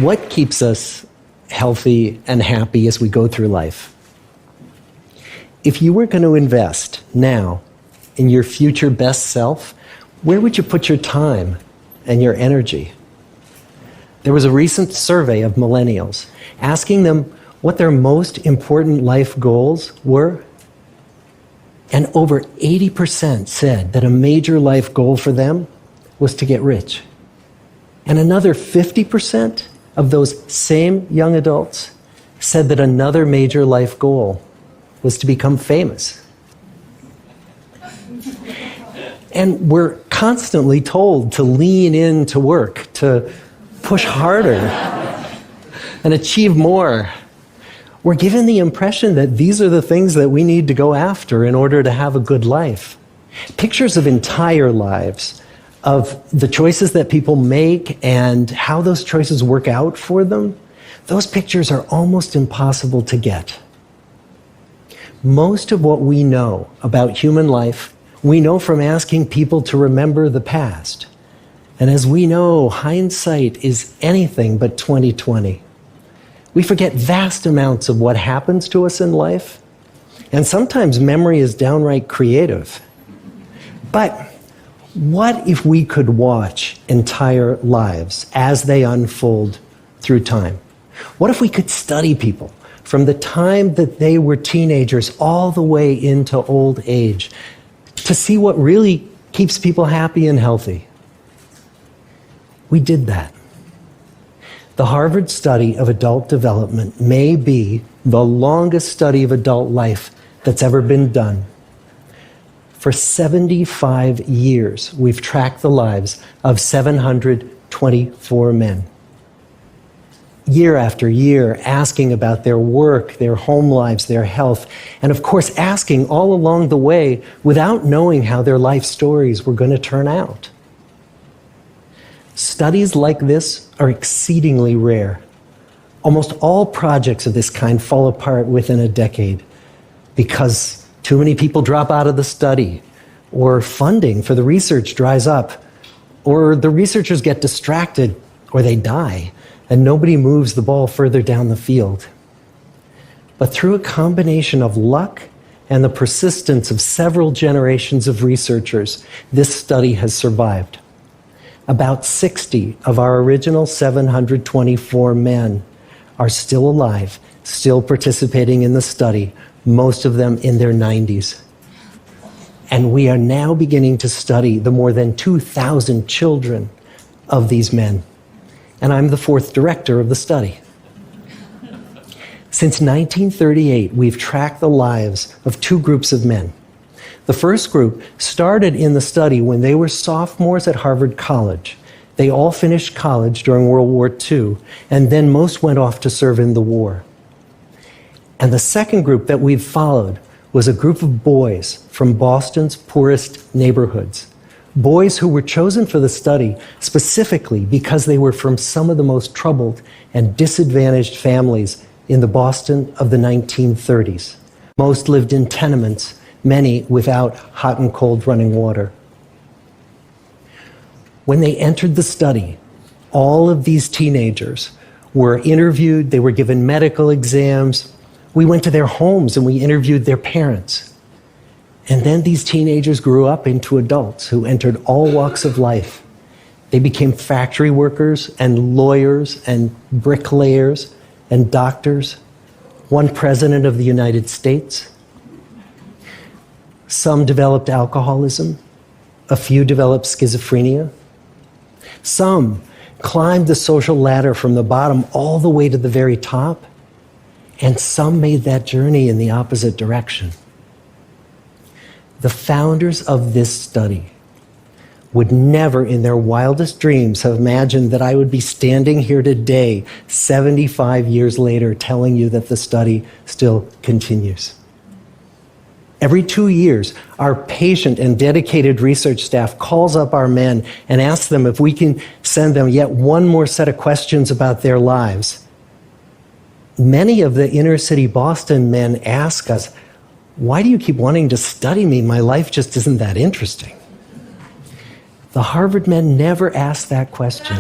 What keeps us healthy and happy as we go through life? If you were going to invest now in your future best self, where would you put your time and your energy? There was a recent survey of millennials asking them what their most important life goals were. And over 80% said that a major life goal for them was to get rich. And another 50% of those same young adults said that another major life goal was to become famous. And we're constantly told to lean into work, to push harder and achieve more. We're given the impression that these are the things that we need to go after in order to have a good life. Pictures of entire lives, of the choices that people make and how those choices work out for them, those pictures are almost impossible to get. Most of what we know about human life, we know from asking people to remember the past. And as we know, hindsight is anything but 20/20. We forget vast amounts of what happens to us in life, and sometimes memory is downright creative. But what if we could watch entire lives as they unfold through time? What if we could study people from the time that they were teenagers all the way into old age to see what really keeps people happy and healthy? We did that. The Harvard study of adult development may be the longest study of adult life that's ever been done. For 75 years, we've tracked the lives of 724 men. Year after year, asking about their work, their home lives, their health, and of course, asking all along the way without knowing how their life stories were going to turn out. Studies like this are exceedingly rare. Almost all projects of this kind fall apart within a decade because too many people drop out of the study, or funding for the research dries up, or the researchers get distracted, or they die, and nobody moves the ball further down the field. But through a combination of luck and the persistence of several generations of researchers, this study has survived. About 60 of our original 724 men are still alive, still participating in the study, most of them in their 90s. And we are now beginning to study the more than 2,000 children of these men. And I'm the fourth director of the study. Since 1938, we've tracked the lives of two groups of men. The first group started in the study when they were sophomores at Harvard College. They all finished college during World War II, and then most went off to serve in the war. And the second group that we've followed was a group of boys from Boston's poorest neighborhoods. Boys who were chosen for the study specifically because they were from some of the most troubled and disadvantaged families in the Boston of the 1930s. Most lived in tenements, many without hot and cold running water. When they entered the study, all of these teenagers were interviewed, they were given medical exams. We went to their homes and we interviewed their parents. And then these teenagers grew up into adults who entered all walks of life. They became factory workers and lawyers and bricklayers and doctors, one president of the United States. Some developed alcoholism, a few developed schizophrenia. Some climbed the social ladder from the bottom all the way to the very top, and some made that journey in the opposite direction. The founders of this study would never in their wildest dreams have imagined that I would be standing here today, 75 years later, telling you that the study still continues. Every 2 years, our patient and dedicated research staff calls up our men and asks them if we can send them yet one more set of questions about their lives. Many of the inner city Boston men ask us, "Why do you keep wanting to study me? My life just isn't that interesting." The Harvard men never ask that question.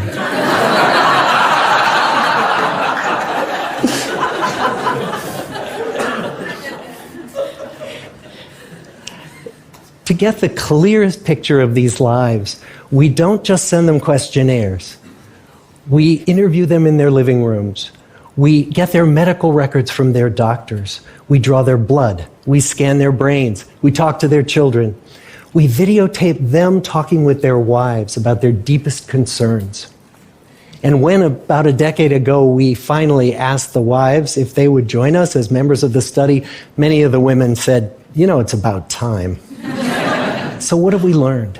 To get the clearest picture of these lives, we don't just send them questionnaires. We interview them in their living rooms. We get their medical records from their doctors. We draw their blood. We scan their brains. We talk to their children. We videotape them talking with their wives about their deepest concerns. And when, about a decade ago, we finally asked the wives if they would join us as members of the study, many of the women said, "It's about time." So what have we learned?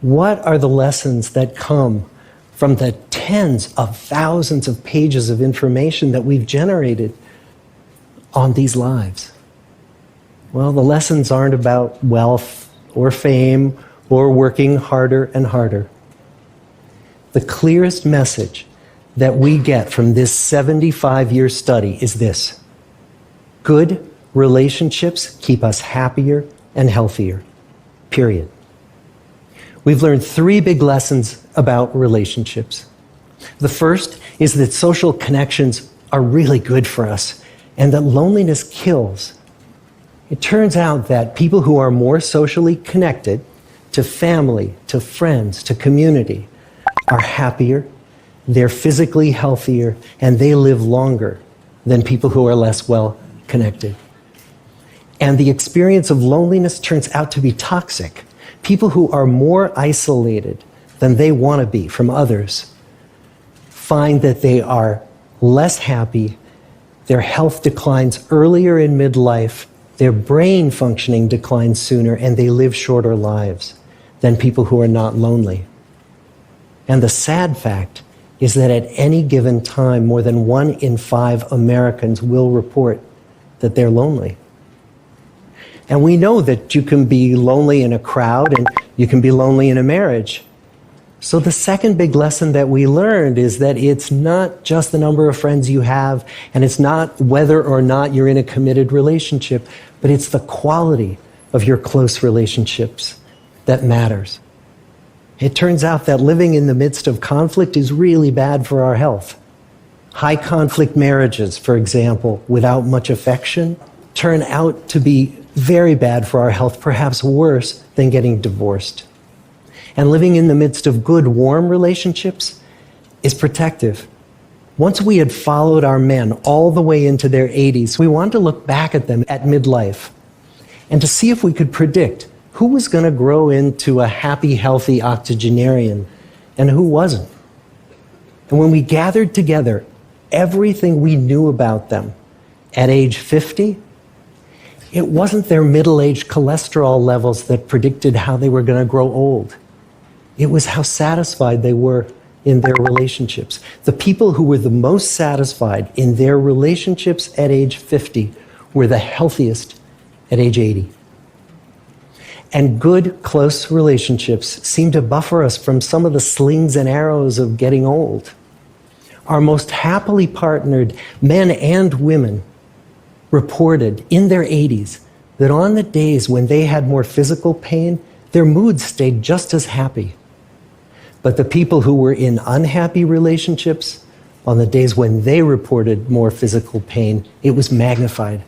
What are the lessons that come from the tens of thousands of pages of information that we've generated on these lives? Well, the lessons aren't about wealth or fame or working harder and harder. The clearest message that we get from this 75-year study is this: good relationships keep us happier and healthier. Period. We've learned 3 big lessons about relationships. The first is that social connections are really good for us and that loneliness kills. It turns out that people who are more socially connected to family, to friends, to community are happier, they're physically healthier, and they live longer than people who are less well connected. And the experience of loneliness turns out to be toxic. People who are more isolated than they want to be from others find that they are less happy, their health declines earlier in midlife, their brain functioning declines sooner, and they live shorter lives than people who are not lonely. And the sad fact is that at any given time, more than 1 in 5 Americans will report that they're lonely. And we know that you can be lonely in a crowd and you can be lonely in a marriage. So the second big lesson that we learned is that it's not just the number of friends you have, and it's not whether or not you're in a committed relationship, but it's the quality of your close relationships that matters. It turns out that living in the midst of conflict is really bad for our health. High conflict marriages, for example, without much affection, turn out to be very bad for our health, perhaps worse than getting divorced. And living in the midst of good, warm relationships is protective. Once we had followed our men all the way into their 80s, we wanted to look back at them at midlife and to see if we could predict who was going to grow into a happy, healthy octogenarian and who wasn't. And when we gathered together everything we knew about them at age 50, it wasn't their middle-aged cholesterol levels that predicted how they were going to grow old. It was how satisfied they were in their relationships. The people who were the most satisfied in their relationships at age 50 were the healthiest at age 80. And good, close relationships seem to buffer us from some of the slings and arrows of getting old. Our most happily partnered men and women reported in their 80s that on the days when they had more physical pain, their moods stayed just as happy. But the people who were in unhappy relationships, on the days when they reported more physical pain, it was magnified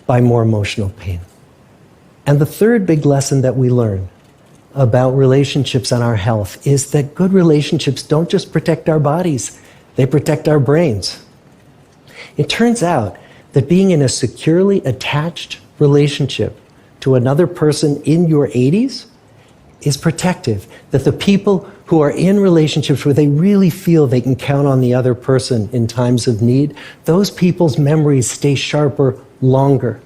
by more emotional pain. And the third big lesson that we learn about relationships and our health is that good relationships don't just protect our bodies, they protect our brains. It turns out that being in a securely attached relationship to another person in your 80s is protective. That the people who are in relationships where they really feel they can count on the other person in times of need, those people's memories stay sharper longer.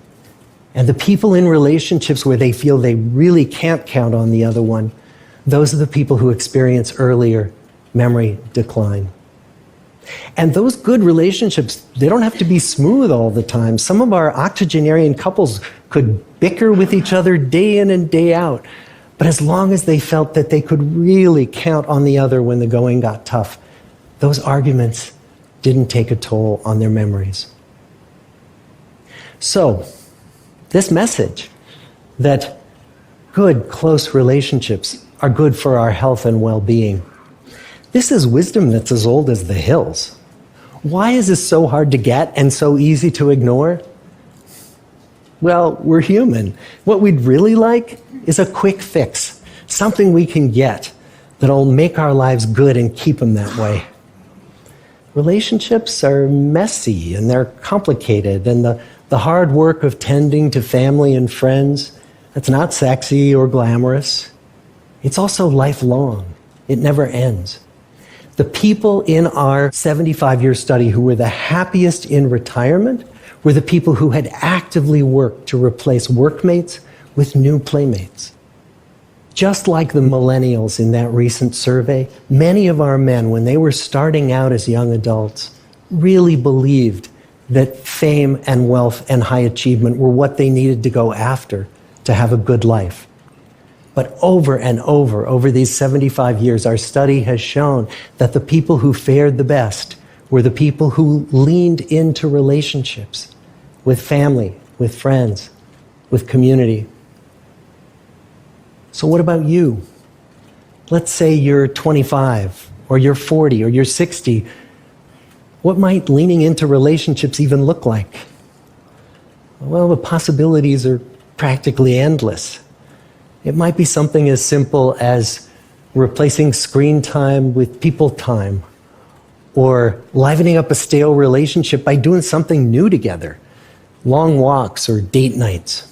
And the people in relationships where they feel they really can't count on the other one, those are the people who experience earlier memory decline. And those good relationships, they don't have to be smooth all the time. Some of our octogenarian couples could bicker with each other day in and day out. But as long as they felt that they could really count on the other when the going got tough, those arguments didn't take a toll on their memories. So, this message that good, close relationships are good for our health and well-being, this is wisdom that's as old as the hills. Why is this so hard to get and so easy to ignore? Well, we're human. What we'd really like is a quick fix, something we can get that'll make our lives good and keep them that way. Relationships are messy and they're complicated, and the hard work of tending to family and friends, that's not sexy or glamorous. It's also lifelong. It never ends. The people in our 75-year study who were the happiest in retirement were the people who had actively worked to replace workmates with new playmates. Just like the millennials in that recent survey, many of our men, when they were starting out as young adults, really believed that fame and wealth and high achievement were what they needed to go after to have a good life. But over and over these 75 years, our study has shown that the people who fared the best were the people who leaned into relationships with family, with friends, with community. So what about you? Let's say you're 25, or you're 40, or you're 60. What might leaning into relationships even look like? Well, the possibilities are practically endless. It might be something as simple as replacing screen time with people time, or livening up a stale relationship by doing something new together, long walks or date nights,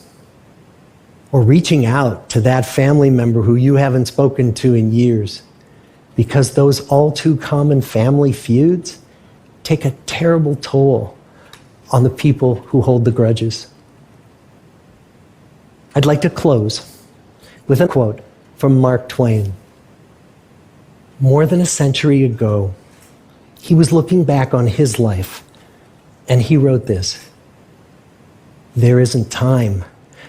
or reaching out to that family member who you haven't spoken to in years, because those all too common family feuds take a terrible toll on the people who hold the grudges. I'd like to close with a quote from Mark Twain. More than a century ago, he was looking back on his life, and he wrote this: "There isn't time,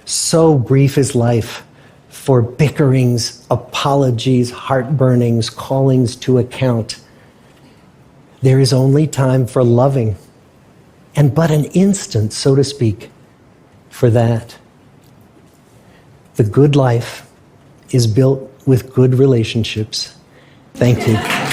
so brief is life, for bickerings, apologies, heartburnings, callings to account. There is only time for loving, and but an instant, so to speak, for that." The good life is built with good relationships. Thank you.